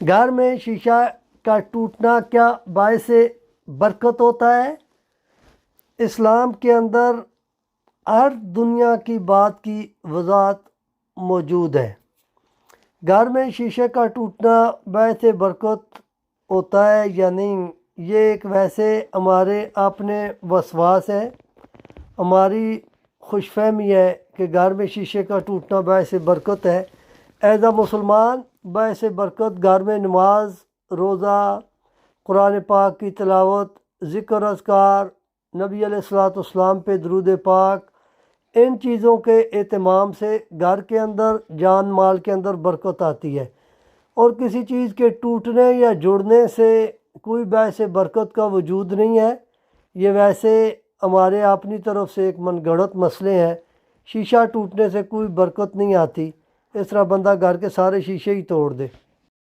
گھر میں شیشہ کا ٹوٹنا کیا باعث برکت ہوتا ہے؟ اسلام کے اندر ہر دنیا کی بات کی وضاحت موجود ہے۔ گھر میں شیشے کا ٹوٹنا باعث برکت ہوتا ہے یا نہیں، یہ ایک ویسے ہمارے اپنے وسواس ہے، ہماری خوش فہمی ہے کہ گھر میں شیشے کا ٹوٹنا باعث برکت ہے۔ ایز اے مسلمان باعث برکت گھر میں نماز، روزہ، قرآن پاک کی تلاوت، ذکر اذکار، نبی علیہ الصلوۃ والسلام پہ درود پاک، ان چیزوں کے اہتمام سے گھر کے اندر جان مال کے اندر برکت آتی ہے، اور کسی چیز کے ٹوٹنے یا جڑنے سے کوئی باعث برکت کا وجود نہیں ہے۔ یہ ویسے ہمارے اپنی طرف سے ایک من گھڑت مسئلے ہیں۔ شیشہ ٹوٹنے سے کوئی برکت نہیں آتی، اس طرح بندہ گھر کے سارے شیشے ہی توڑ دے۔